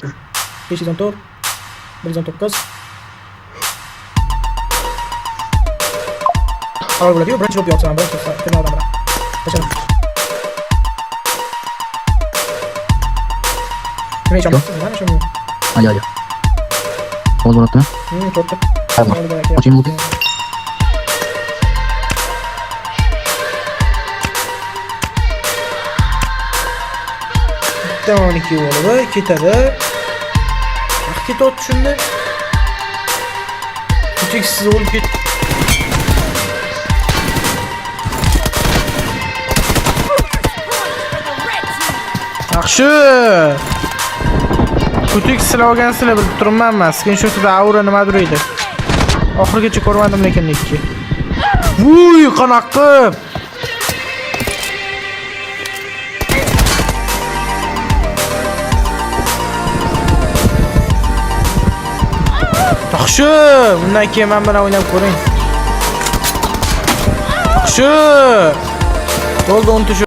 514 109 Avval bo'ladi-yu, birinchi lobby yoqsaman, birinchi finaldan bilan. Tashladim. Nima ishim bor? Mana shu. Alo. Ovoz bo'lyaptimi? To'xta. Oching lobby. Bitta 12 bo'ladi, ketadi. Ketyapti shunda. Cheksiz o'lib ket. Yaxshi. Kutik silah olgansizlar bilib turibman. Screenshotda aura nimadir edi. Oxirigacha ko'rmadim lekin nekki. Vuy, qanaqa Yaxshi, bundan keyin men bilan o'ynab ko'ring. Yaxshi. Bo'ldi, 10 tush.